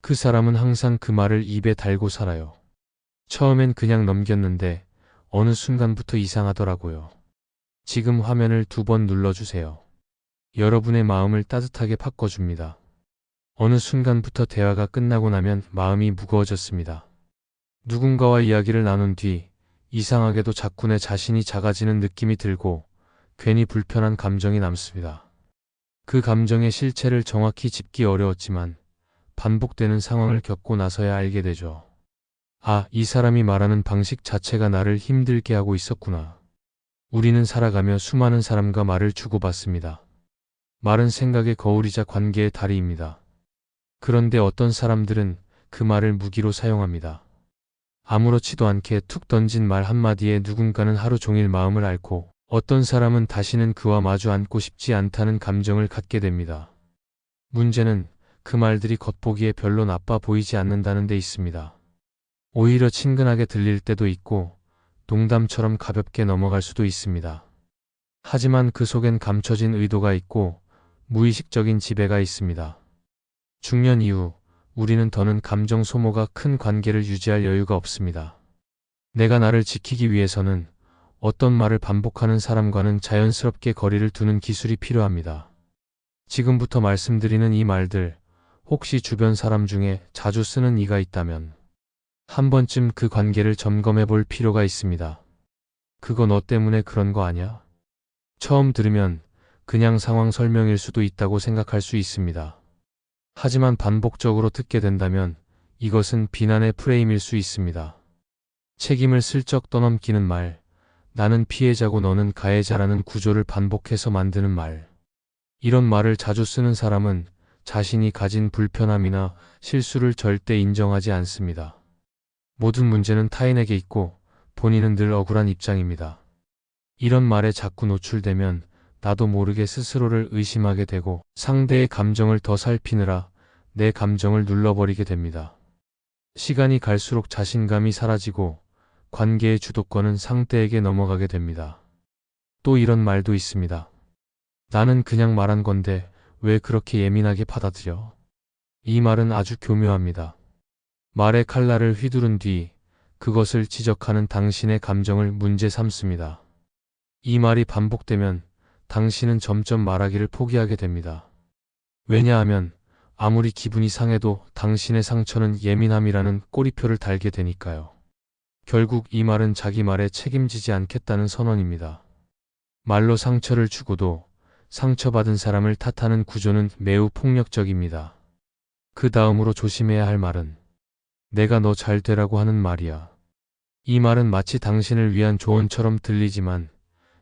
그 사람은 항상 그 말을 입에 달고 살아요. 처음엔 그냥 넘겼는데 어느 순간부터 이상하더라고요. 지금 화면을 2번 눌러주세요. 여러분의 마음을 따뜻하게 바꿔줍니다. 어느 순간부터 대화가 끝나고 나면 마음이 무거워졌습니다. 누군가와 이야기를 나눈 뒤 이상하게도 자꾸 내 자신이 작아지는 느낌이 들고 괜히 불편한 감정이 남습니다. 그 감정의 실체를 정확히 짚기 어려웠지만 반복되는 상황을 겪고 나서야 알게 되죠. 아, 이 사람이 말하는 방식 자체가 나를 힘들게 하고 있었구나. 우리는 살아가며 수많은 사람과 말을 주고받습니다. 말은 생각의 거울이자 관계의 다리입니다. 그런데 어떤 사람들은 그 말을 무기로 사용합니다. 아무렇지도 않게 툭 던진 말 한마디에 누군가는 하루 종일 마음을 앓고 어떤 사람은 다시는 그와 마주 앉고 싶지 않다는 감정을 갖게 됩니다. 문제는 그 말들이 겉보기에 별로 나빠 보이지 않는다는 데 있습니다. 오히려 친근하게 들릴 때도 있고 농담처럼 가볍게 넘어갈 수도 있습니다. 하지만 그 속엔 감춰진 의도가 있고 무의식적인 지배가 있습니다. 중년 이후 우리는 더는 감정 소모가 큰 관계를 유지할 여유가 없습니다. 내가 나를 지키기 위해서는 어떤 말을 반복하는 사람과는 자연스럽게 거리를 두는 기술이 필요합니다. 지금부터 말씀드리는 이 말들, 혹시 주변 사람 중에 자주 쓰는 이가 있다면 한 번쯤 그 관계를 점검해 볼 필요가 있습니다. 그거 너 때문에 그런 거 아냐? 처음 들으면 그냥 상황 설명일 수도 있다고 생각할 수 있습니다. 하지만 반복적으로 듣게 된다면 이것은 비난의 프레임일 수 있습니다. 책임을 슬쩍 떠넘기는 말, 나는 피해자고 너는 가해자라는 구조를 반복해서 만드는 말. 이런 말을 자주 쓰는 사람은 자신이 가진 불편함이나 실수를 절대 인정하지 않습니다. 모든 문제는 타인에게 있고 본인은 늘 억울한 입장입니다. 이런 말에 자꾸 노출되면 나도 모르게 스스로를 의심하게 되고 상대의 감정을 더 살피느라 내 감정을 눌러버리게 됩니다. 시간이 갈수록 자신감이 사라지고 관계의 주도권은 상대에게 넘어가게 됩니다. 또 이런 말도 있습니다. 나는 그냥 말한 건데 왜 그렇게 예민하게 받아들여? 이 말은 아주 교묘합니다. 말의 칼날을 휘두른 뒤 그것을 지적하는 당신의 감정을 문제 삼습니다. 이 말이 반복되면 당신은 점점 말하기를 포기하게 됩니다. 왜냐하면 아무리 기분이 상해도 당신의 상처는 예민함이라는 꼬리표를 달게 되니까요. 결국 이 말은 자기 말에 책임지지 않겠다는 선언입니다. 말로 상처를 주고도 상처받은 사람을 탓하는 구조는 매우 폭력적입니다. 그 다음으로 조심해야 할 말은 내가 너 잘 되라고 하는 말이야. 이 말은 마치 당신을 위한 조언처럼 들리지만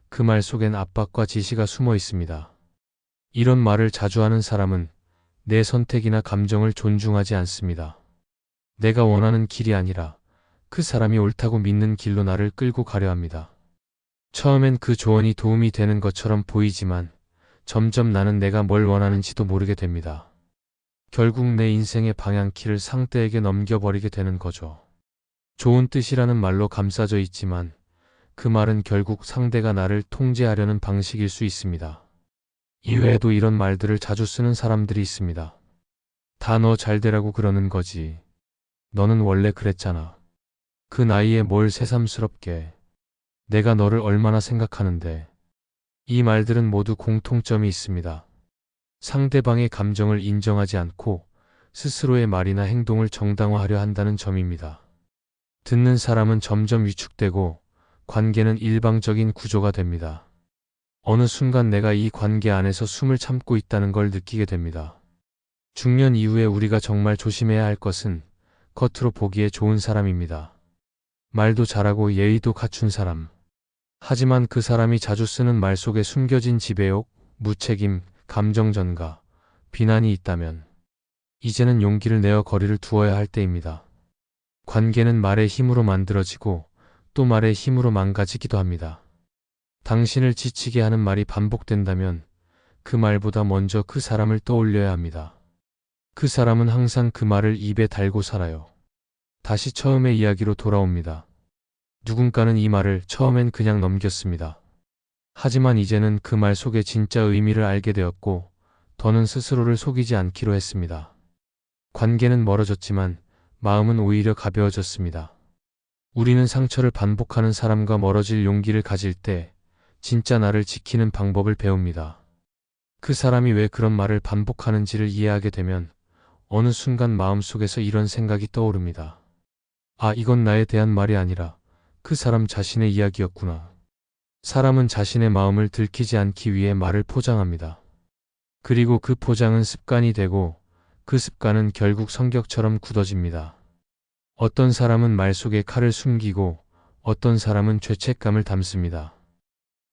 그 말 속엔 압박과 지시가 숨어 있습니다. 이런 말을 자주 하는 사람은 내 선택이나 감정을 존중하지 않습니다. 내가 원하는 길이 아니라 그 사람이 옳다고 믿는 길로 나를 끌고 가려 합니다. 처음엔 그 조언이 도움이 되는 것처럼 보이지만 점점 나는 내가 뭘 원하는지도 모르게 됩니다. 결국 내 인생의 방향키를 상대에게 넘겨버리게 되는 거죠. 좋은 뜻이라는 말로 감싸져 있지만 그 말은 결국 상대가 나를 통제하려는 방식일 수 있습니다. 이외에도 이런 말들을 자주 쓰는 사람들이 있습니다. 다 너 잘되라고 그러는 거지. 너는 원래 그랬잖아. 그 나이에 뭘 새삼스럽게. 내가 너를 얼마나 생각하는데. 이 말들은 모두 공통점이 있습니다. 상대방의 감정을 인정하지 않고 스스로의 말이나 행동을 정당화하려 한다는 점입니다. 듣는 사람은 점점 위축되고 관계는 일방적인 구조가 됩니다. 어느 순간 내가 이 관계 안에서 숨을 참고 있다는 걸 느끼게 됩니다. 중년 이후에 우리가 정말 조심해야 할 것은 겉으로 보기에 좋은 사람입니다. 말도 잘하고 예의도 갖춘 사람. 하지만 그 사람이 자주 쓰는 말 속에 숨겨진 지배욕, 무책임, 감정 전가, 비난이 있다면 이제는 용기를 내어 거리를 두어야 할 때입니다. 관계는 말의 힘으로 만들어지고 또 말의 힘으로 망가지기도 합니다. 당신을 지치게 하는 말이 반복된다면 그 말보다 먼저 그 사람을 떠올려야 합니다. 그 사람은 항상 그 말을 입에 달고 살아요. 다시 처음의 이야기로 돌아옵니다. 누군가는 이 말을 처음엔 그냥 넘겼습니다. 하지만 이제는 그 말 속의 진짜 의미를 알게 되었고 더는 스스로를 속이지 않기로 했습니다. 관계는 멀어졌지만 마음은 오히려 가벼워졌습니다. 우리는 상처를 반복하는 사람과 멀어질 용기를 가질 때 진짜 나를 지키는 방법을 배웁니다. 그 사람이 왜 그런 말을 반복하는지를 이해하게 되면 어느 순간 마음속에서 이런 생각이 떠오릅니다. 아, 이건 나에 대한 말이 아니라 그 사람 자신의 이야기였구나. 사람은 자신의 마음을 들키지 않기 위해 말을 포장합니다. 그리고 그 포장은 습관이 되고 그 습관은 결국 성격처럼 굳어집니다. 어떤 사람은 말 속에 칼을 숨기고 어떤 사람은 죄책감을 담습니다.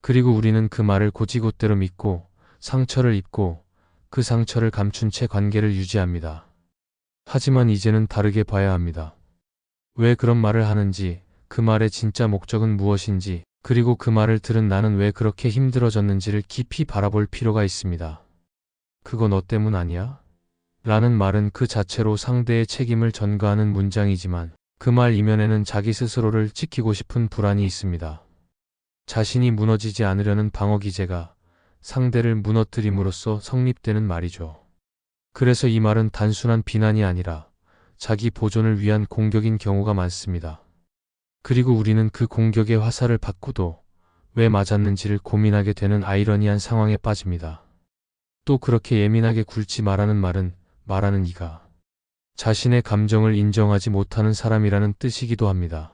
그리고 우리는 그 말을 곧이곧대로 믿고 상처를 입고 그 상처를 감춘 채 관계를 유지합니다. 하지만 이제는 다르게 봐야 합니다. 왜 그런 말을 하는지, 그 말의 진짜 목적은 무엇인지, 그리고 그 말을 들은 나는 왜 그렇게 힘들어졌는지를 깊이 바라볼 필요가 있습니다. 그거 너 때문 아니야? 라는 말은 그 자체로 상대의 책임을 전가하는 문장이지만 그 말 이면에는 자기 스스로를 지키고 싶은 불안이 있습니다. 자신이 무너지지 않으려는 방어 기제가 상대를 무너뜨림으로써 성립되는 말이죠. 그래서 이 말은 단순한 비난이 아니라 자기 보존을 위한 공격인 경우가 많습니다. 그리고 우리는 그 공격의 화살을 받고도 왜 맞았는지를 고민하게 되는 아이러니한 상황에 빠집니다. 또 그렇게 예민하게 굴지 말라는 말은 말하는 이가 자신의 감정을 인정하지 못하는 사람이라는 뜻이기도 합니다.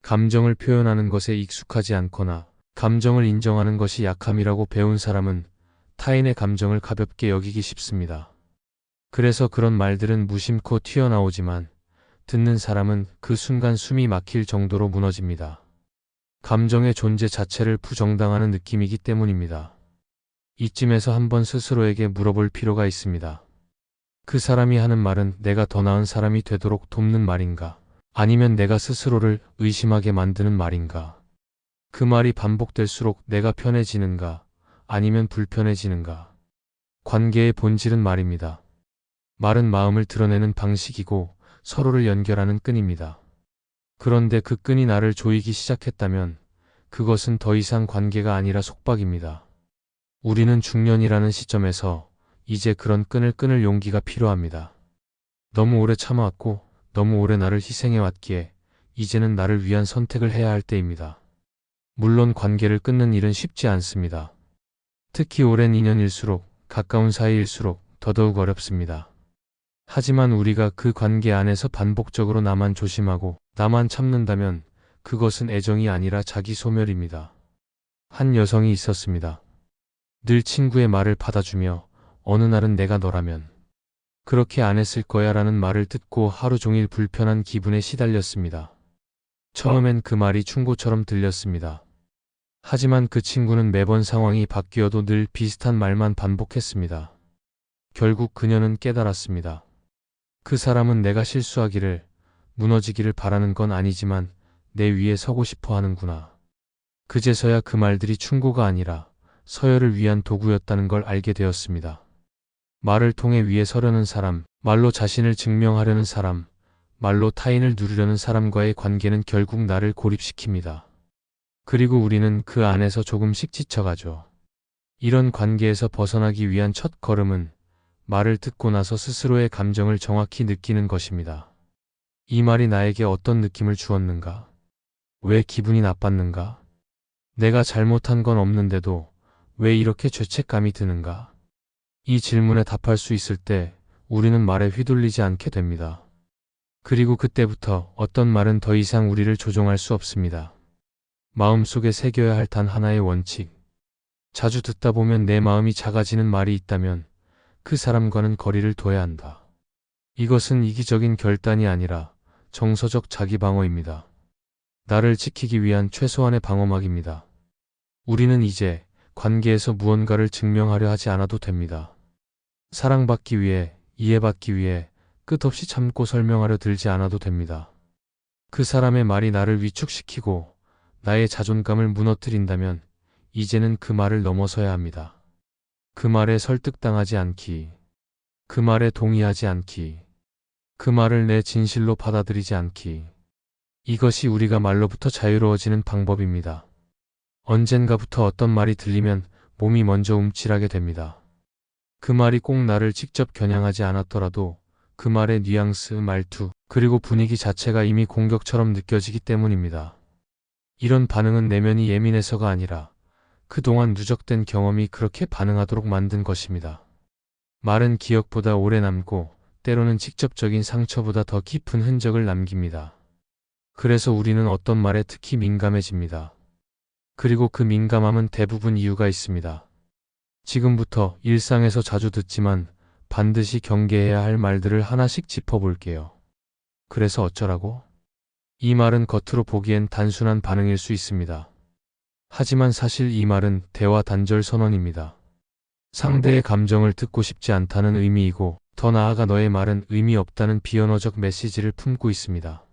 감정을 표현하는 것에 익숙하지 않거나 감정을 인정하는 것이 약함이라고 배운 사람은 타인의 감정을 가볍게 여기기 쉽습니다. 그래서 그런 말들은 무심코 튀어나오지만 듣는 사람은 그 순간 숨이 막힐 정도로 무너집니다. 감정의 존재 자체를 부정당하는 느낌이기 때문입니다. 이쯤에서 한번 스스로에게 물어볼 필요가 있습니다. 그 사람이 하는 말은 내가 더 나은 사람이 되도록 돕는 말인가? 아니면 내가 스스로를 의심하게 만드는 말인가? 그 말이 반복될수록 내가 편해지는가? 아니면 불편해지는가? 관계의 본질은 말입니다. 말은 마음을 드러내는 방식이고 서로를 연결하는 끈입니다. 그런데 그 끈이 나를 조이기 시작했다면 그것은 더 이상 관계가 아니라 속박입니다. 우리는 중년이라는 시점에서 이제 그런 끈을 끊을 용기가 필요합니다. 너무 오래 참아왔고 너무 오래 나를 희생해왔기에 이제는 나를 위한 선택을 해야 할 때입니다. 물론 관계를 끊는 일은 쉽지 않습니다. 특히 오랜 인연일수록 가까운 사이일수록 더더욱 어렵습니다. 하지만 우리가 그 관계 안에서 반복적으로 나만 조심하고 나만 참는다면 그것은 애정이 아니라 자기 소멸입니다. 한 여성이 있었습니다. 늘 친구의 말을 받아주며 어느 날은 내가 너라면 그렇게 안 했을 거야 라는 말을 듣고 하루 종일 불편한 기분에 시달렸습니다. 처음엔 그 말이 충고처럼 들렸습니다. 하지만 그 친구는 매번 상황이 바뀌어도 늘 비슷한 말만 반복했습니다. 결국 그녀는 깨달았습니다. 그 사람은 내가 실수하기를, 무너지기를 바라는 건 아니지만 내 위에 서고 싶어 하는구나. 그제서야 그 말들이 충고가 아니라 서열을 위한 도구였다는 걸 알게 되었습니다. 말을 통해 위에 서려는 사람, 말로 자신을 증명하려는 사람, 말로 타인을 누르려는 사람과의 관계는 결국 나를 고립시킵니다. 그리고 우리는 그 안에서 조금씩 지쳐가죠. 이런 관계에서 벗어나기 위한 첫 걸음은 말을 듣고 나서 스스로의 감정을 정확히 느끼는 것입니다. 이 말이 나에게 어떤 느낌을 주었는가? 왜 기분이 나빴는가? 내가 잘못한 건 없는데도 왜 이렇게 죄책감이 드는가? 이 질문에 답할 수 있을 때 우리는 말에 휘둘리지 않게 됩니다. 그리고 그때부터 어떤 말은 더 이상 우리를 조종할 수 없습니다. 마음속에 새겨야 할 단 하나의 원칙. 자주 듣다 보면 내 마음이 작아지는 말이 있다면 그 사람과는 거리를 둬야 한다. 이것은 이기적인 결단이 아니라 정서적 자기방어입니다. 나를 지키기 위한 최소한의 방어막입니다. 우리는 이제 관계에서 무언가를 증명하려 하지 않아도 됩니다. 사랑받기 위해, 이해받기 위해 끝없이 참고 설명하려 들지 않아도 됩니다. 그 사람의 말이 나를 위축시키고 나의 자존감을 무너뜨린다면 이제는 그 말을 넘어서야 합니다. 그 말에 설득당하지 않기, 그 말에 동의하지 않기, 그 말을 내 진실로 받아들이지 않기. 이것이 우리가 말로부터 자유로워지는 방법입니다. 언젠가부터 어떤 말이 들리면 몸이 먼저 움찔하게 됩니다. 그 말이 꼭 나를 직접 겨냥하지 않았더라도 그 말의 뉘앙스, 말투, 그리고 분위기 자체가 이미 공격처럼 느껴지기 때문입니다. 이런 반응은 내면이 예민해서가 아니라 그동안 누적된 경험이 그렇게 반응하도록 만든 것입니다. 말은 기억보다 오래 남고 때로는 직접적인 상처보다 더 깊은 흔적을 남깁니다. 그래서 우리는 어떤 말에 특히 민감해집니다. 그리고 그 민감함은 대부분 이유가 있습니다. 지금부터 일상에서 자주 듣지만 반드시 경계해야 할 말들을 하나씩 짚어볼게요. 그래서 어쩌라고? 이 말은 겉으로 보기엔 단순한 반응일 수 있습니다. 하지만 사실 이 말은 대화 단절 선언입니다. 상대의 감정을 듣고 싶지 않다는 의미이고, 더 나아가 너의 말은 의미 없다는 비언어적 메시지를 품고 있습니다.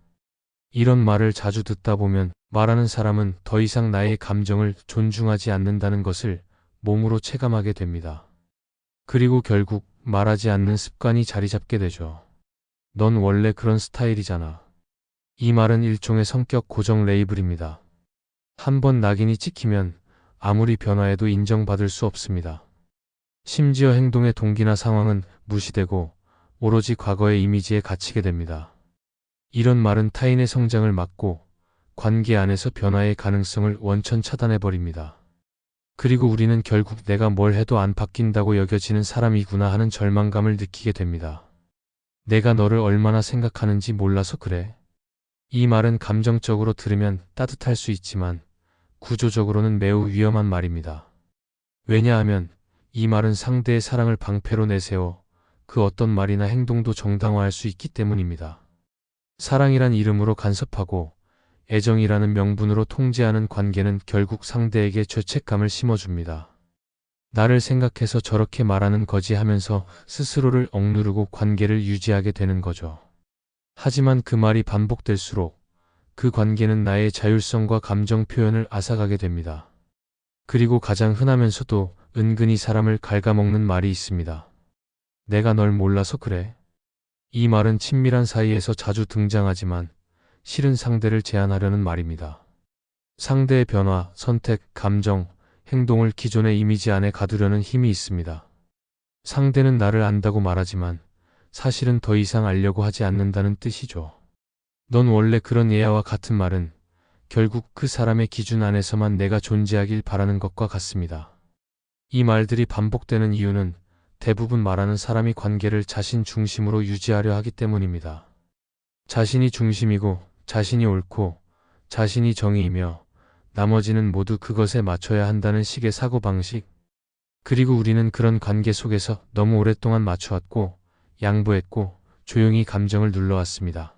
이런 말을 자주 듣다 보면 말하는 사람은 더 이상 나의 감정을 존중하지 않는다는 것을 몸으로 체감하게 됩니다. 그리고 결국 말하지 않는 습관이 자리 잡게 되죠. 넌 원래 그런 스타일이잖아. 이 말은 일종의 성격 고정 레이블입니다. 한번 낙인이 찍히면 아무리 변화해도 인정받을 수 없습니다. 심지어 행동의 동기나 상황은 무시되고 오로지 과거의 이미지에 갇히게 됩니다. 이런 말은 타인의 성장을 막고 관계 안에서 변화의 가능성을 원천 차단해버립니다. 그리고 우리는 결국 내가 뭘 해도 안 바뀐다고 여겨지는 사람이구나 하는 절망감을 느끼게 됩니다. 내가 너를 얼마나 생각하는지 몰라서 그래. 이 말은 감정적으로 들으면 따뜻할 수 있지만 구조적으로는 매우 위험한 말입니다. 왜냐하면 이 말은 상대의 사랑을 방패로 내세워 그 어떤 말이나 행동도 정당화할 수 있기 때문입니다. 사랑이란 이름으로 간섭하고 애정이라는 명분으로 통제하는 관계는 결국 상대에게 죄책감을 심어줍니다. 나를 생각해서 저렇게 말하는 거지 하면서 스스로를 억누르고 관계를 유지하게 되는 거죠. 하지만 그 말이 반복될수록 그 관계는 나의 자율성과 감정 표현을 앗아가게 됩니다. 그리고 가장 흔하면서도 은근히 사람을 갉아먹는 말이 있습니다. 내가 널 몰라서 그래. 이 말은 친밀한 사이에서 자주 등장하지만 실은 상대를 제한하려는 말입니다. 상대의 변화, 선택, 감정, 행동을 기존의 이미지 안에 가두려는 힘이 있습니다. 상대는 나를 안다고 말하지만 사실은 더 이상 알려고 하지 않는다는 뜻이죠. 넌 원래 그런 얘야와 같은 말은 결국 그 사람의 기준 안에서만 내가 존재하길 바라는 것과 같습니다. 이 말들이 반복되는 이유는 대부분 말하는 사람이 관계를 자신 중심으로 유지하려 하기 때문입니다. 자신이 중심이고 자신이 옳고 자신이 정의이며 나머지는 모두 그것에 맞춰야 한다는 식의 사고방식. 그리고 우리는 그런 관계 속에서 너무 오랫동안 맞춰왔고 양보했고 조용히 감정을 눌러왔습니다.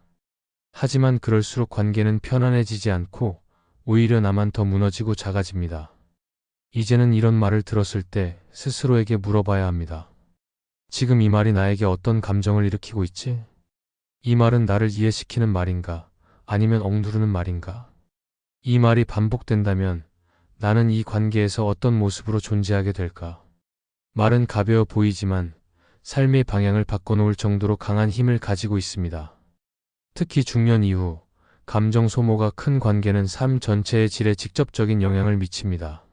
하지만 그럴수록 관계는 편안해지지 않고 오히려 나만 더 무너지고 작아집니다. 이제는 이런 말을 들었을 때 스스로에게 물어봐야 합니다. 지금 이 말이 나에게 어떤 감정을 일으키고 있지? 이 말은 나를 이해시키는 말인가? 아니면 억누르는 말인가? 이 말이 반복된다면 나는 이 관계에서 어떤 모습으로 존재하게 될까? 말은 가벼워 보이지만 삶의 방향을 바꿔놓을 정도로 강한 힘을 가지고 있습니다. 특히 중년 이후 감정 소모가 큰 관계는 삶 전체의 질에 직접적인 영향을 미칩니다.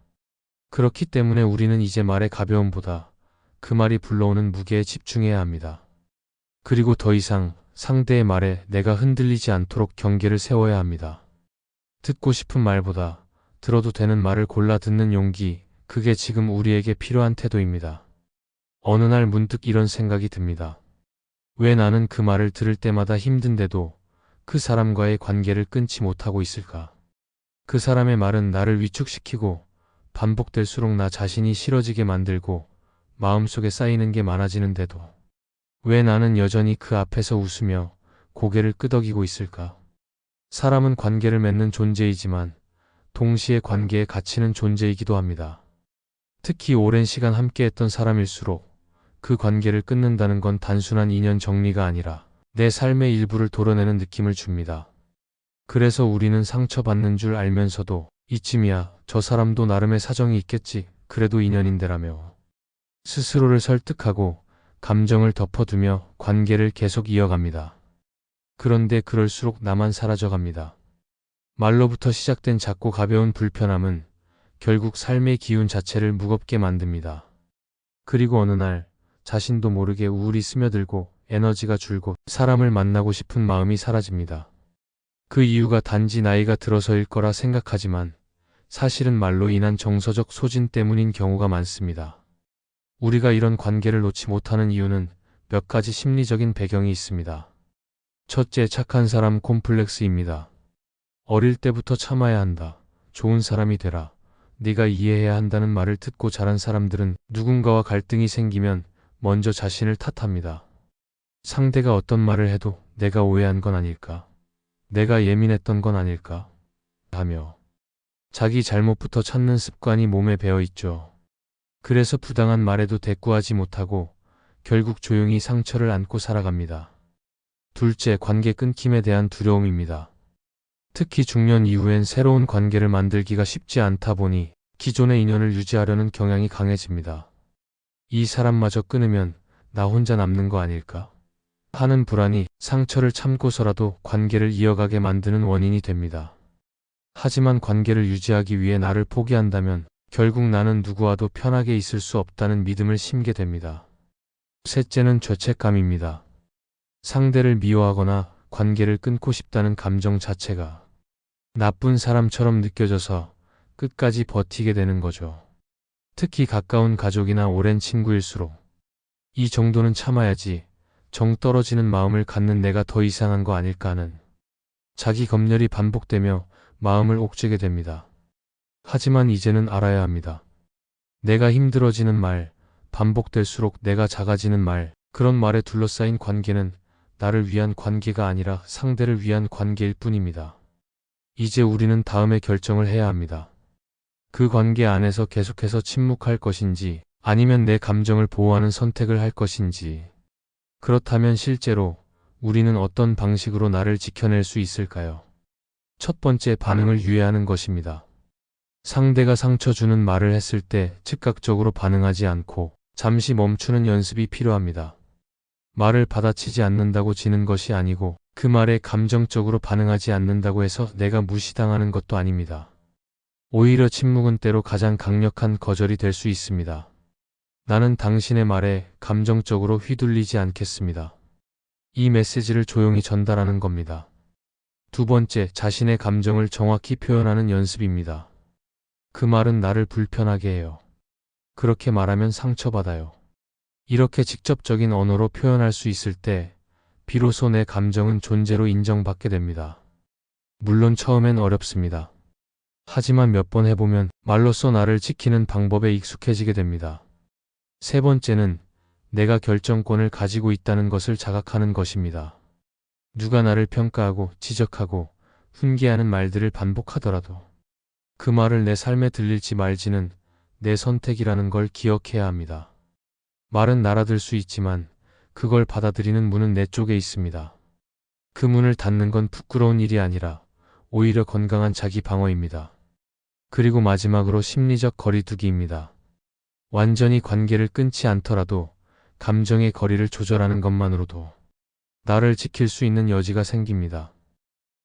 그렇기 때문에 우리는 이제 말의 가벼움보다 그 말이 불러오는 무게에 집중해야 합니다. 그리고 더 이상 상대의 말에 내가 흔들리지 않도록 경계를 세워야 합니다. 듣고 싶은 말보다 들어도 되는 말을 골라 듣는 용기, 그게 지금 우리에게 필요한 태도입니다. 어느 날 문득 이런 생각이 듭니다. 왜 나는 그 말을 들을 때마다 힘든데도 그 사람과의 관계를 끊지 못하고 있을까? 그 사람의 말은 나를 위축시키고 반복될수록 나 자신이 싫어지게 만들고 마음속에 쌓이는 게 많아지는데도 왜 나는 여전히 그 앞에서 웃으며 고개를 끄덕이고 있을까? 사람은 관계를 맺는 존재이지만 동시에 관계에 갇히는 존재이기도 합니다. 특히 오랜 시간 함께했던 사람일수록 그 관계를 끊는다는 건 단순한 인연 정리가 아니라 내 삶의 일부를 도려내는 느낌을 줍니다. 그래서 우리는 상처받는 줄 알면서도 이쯤이야 저 사람도 나름의 사정이 있겠지, 그래도 인연인데라며 스스로를 설득하고 감정을 덮어두며 관계를 계속 이어갑니다. 그런데 그럴수록 나만 사라져갑니다. 말로부터 시작된 작고 가벼운 불편함은 결국 삶의 기운 자체를 무겁게 만듭니다. 그리고 어느 날 자신도 모르게 우울이 스며들고 에너지가 줄고 사람을 만나고 싶은 마음이 사라집니다. 그 이유가 단지 나이가 들어서일 거라 생각하지만 사실은 말로 인한 정서적 소진 때문인 경우가 많습니다. 우리가 이런 관계를 놓지 못하는 이유는 몇 가지 심리적인 배경이 있습니다. 첫째, 착한 사람 콤플렉스입니다. 어릴 때부터 참아야 한다. 좋은 사람이 되라. 네가 이해해야 한다는 말을 듣고 자란 사람들은 누군가와 갈등이 생기면 먼저 자신을 탓합니다. 상대가 어떤 말을 해도 내가 오해한 건 아닐까? 내가 예민했던 건 아닐까? 하며 자기 잘못부터 찾는 습관이 몸에 배어 있죠. 그래서 부당한 말에도 대꾸하지 못하고 결국 조용히 상처를 안고 살아갑니다. 둘째, 관계 끊김에 대한 두려움입니다. 특히 중년 이후엔 새로운 관계를 만들기가 쉽지 않다 보니 기존의 인연을 유지하려는 경향이 강해집니다. 이 사람마저 끊으면 나 혼자 남는 거 아닐까? 하는 불안이 상처를 참고서라도 관계를 이어가게 만드는 원인이 됩니다. 하지만 관계를 유지하기 위해 나를 포기한다면 결국 나는 누구와도 편하게 있을 수 없다는 믿음을 심게 됩니다. 셋째는 죄책감입니다. 상대를 미워하거나 관계를 끊고 싶다는 감정 자체가 나쁜 사람처럼 느껴져서 끝까지 버티게 되는 거죠. 특히 가까운 가족이나 오랜 친구일수록 이 정도는 참아야지, 정 떨어지는 마음을 갖는 내가 더 이상한 거 아닐까 하는 자기 검열이 반복되며 마음을 옥죄게 됩니다. 하지만 이제는 알아야 합니다. 내가 힘들어지는 말, 반복될수록 내가 작아지는 말, 그런 말에 둘러싸인 관계는 나를 위한 관계가 아니라 상대를 위한 관계일 뿐입니다. 이제 우리는 다음에 결정을 해야 합니다. 그 관계 안에서 계속해서 침묵할 것인지 아니면 내 감정을 보호하는 선택을 할 것인지. 그렇다면 실제로 우리는 어떤 방식으로 나를 지켜낼 수 있을까요? 첫 번째, 반응을 유예하는 것입니다. 상대가 상처 주는 말을 했을 때 즉각적으로 반응하지 않고 잠시 멈추는 연습이 필요합니다. 말을 받아치지 않는다고 지는 것이 아니고 그 말에 감정적으로 반응하지 않는다고 해서 내가 무시당하는 것도 아닙니다. 오히려 침묵은 때로 가장 강력한 거절이 될 수 있습니다. 나는 당신의 말에 감정적으로 휘둘리지 않겠습니다. 이 메시지를 조용히 전달하는 겁니다. 두 번째, 자신의 감정을 정확히 표현하는 연습입니다. 그 말은 나를 불편하게 해요. 그렇게 말하면 상처받아요. 이렇게 직접적인 언어로 표현할 수 있을 때 비로소 내 감정은 존재로 인정받게 됩니다. 물론 처음엔 어렵습니다. 하지만 몇 번 해보면 말로써 나를 지키는 방법에 익숙해지게 됩니다. 세 번째는 내가 결정권을 가지고 있다는 것을 자각하는 것입니다. 누가 나를 평가하고 지적하고 훈계하는 말들을 반복하더라도 그 말을 내 삶에 들릴지 말지는 내 선택이라는 걸 기억해야 합니다. 말은 날아들 수 있지만 그걸 받아들이는 문은 내 쪽에 있습니다. 그 문을 닫는 건 부끄러운 일이 아니라 오히려 건강한 자기 방어입니다. 그리고 마지막으로 심리적 거리두기입니다. 완전히 관계를 끊지 않더라도 감정의 거리를 조절하는 것만으로도 나를 지킬 수 있는 여지가 생깁니다.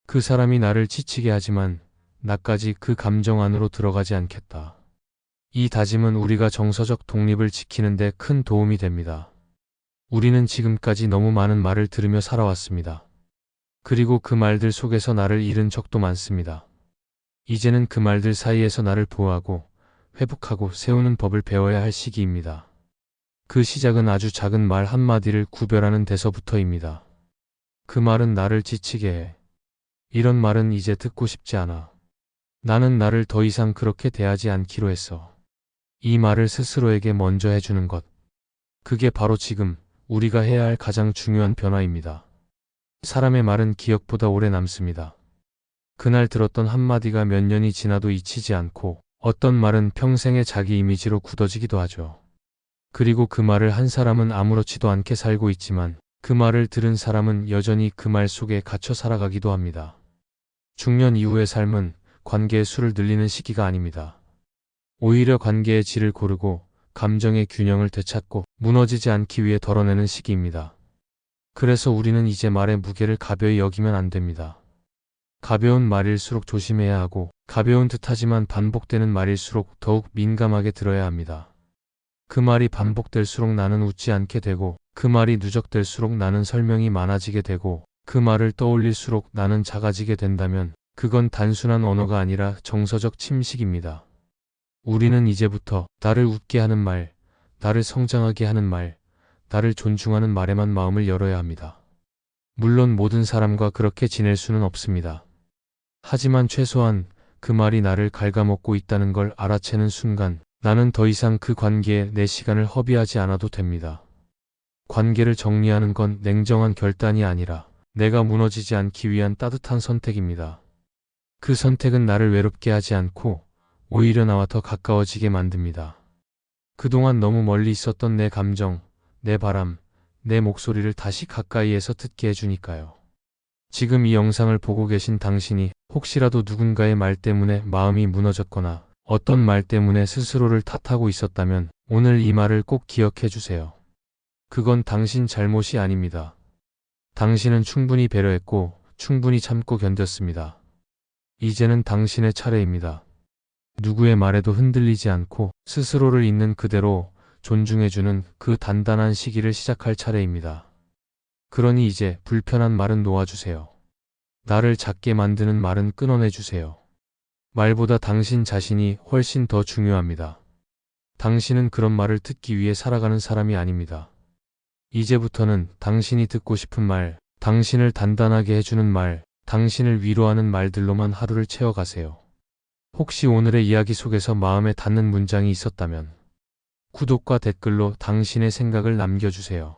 그 사람이 나를 지치게 하지만 나까지 그 감정 안으로 들어가지 않겠다. 이 다짐은 우리가 정서적 독립을 지키는 데 큰 도움이 됩니다. 우리는 지금까지 너무 많은 말을 들으며 살아왔습니다. 그리고 그 말들 속에서 나를 잃은 적도 많습니다. 이제는 그 말들 사이에서 나를 보호하고 회복하고 세우는 법을 배워야 할 시기입니다. 그 시작은 아주 작은 말 한마디를 구별하는 데서부터입니다. 그 말은 나를 지치게 해. 이런 말은 이제 듣고 싶지 않아. 나는 나를 더 이상 그렇게 대하지 않기로 했어. 이 말을 스스로에게 먼저 해주는 것. 그게 바로 지금 우리가 해야 할 가장 중요한 변화입니다. 사람의 말은 기억보다 오래 남습니다. 그날 들었던 한마디가 몇 년이 지나도 잊히지 않고 어떤 말은 평생의 자기 이미지로 굳어지기도 하죠. 그리고 그 말을 한 사람은 아무렇지도 않게 살고 있지만 그 말을 들은 사람은 여전히 그 말 속에 갇혀 살아가기도 합니다. 중년 이후의 삶은 관계의 수를 늘리는 시기가 아닙니다. 오히려 관계의 질을 고르고 감정의 균형을 되찾고 무너지지 않기 위해 덜어내는 시기입니다. 그래서 우리는 이제 말의 무게를 가벼이 여기면 안 됩니다. 가벼운 말일수록 조심해야 하고 가벼운 듯하지만 반복되는 말일수록 더욱 민감하게 들어야 합니다. 그 말이 반복될수록 나는 웃지 않게 되고 그 말이 누적될수록 나는 설명이 많아지게 되고 그 말을 떠올릴수록 나는 작아지게 된다면 그건 단순한 언어가 아니라 정서적 침식입니다. 우리는 이제부터 나를 웃게 하는 말, 나를 성장하게 하는 말, 나를 존중하는 말에만 마음을 열어야 합니다. 물론 모든 사람과 그렇게 지낼 수는 없습니다. 하지만 최소한 그 말이 나를 갉아먹고 있다는 걸 알아채는 순간 나는 더 이상 그 관계에 내 시간을 허비하지 않아도 됩니다. 관계를 정리하는 건 냉정한 결단이 아니라 내가 무너지지 않기 위한 따뜻한 선택입니다. 그 선택은 나를 외롭게 하지 않고 오히려 나와 더 가까워지게 만듭니다. 그동안 너무 멀리 있었던 내 감정, 내 바람, 내 목소리를 다시 가까이에서 듣게 해주니까요. 지금 이 영상을 보고 계신 당신이 혹시라도 누군가의 말 때문에 마음이 무너졌거나 어떤 말 때문에 스스로를 탓하고 있었다면 오늘 이 말을 꼭 기억해 주세요. 그건 당신 잘못이 아닙니다. 당신은 충분히 배려했고 충분히 참고 견뎠습니다. 이제는 당신의 차례입니다. 누구의 말에도 흔들리지 않고 스스로를 있는 그대로 존중해주는 그 단단한 시기를 시작할 차례입니다. 그러니 이제 불편한 말은 놓아주세요. 나를 작게 만드는 말은 끊어내주세요. 말보다 당신 자신이 훨씬 더 중요합니다. 당신은 그런 말을 듣기 위해 살아가는 사람이 아닙니다. 이제부터는 당신이 듣고 싶은 말, 당신을 단단하게 해주는 말, 당신을 위로하는 말들로만 하루를 채워가세요. 혹시 오늘의 이야기 속에서 마음에 닿는 문장이 있었다면 구독과 댓글로 당신의 생각을 남겨주세요.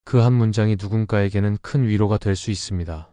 그 한 문장이 누군가에게는 큰 위로가 될 수 있습니다.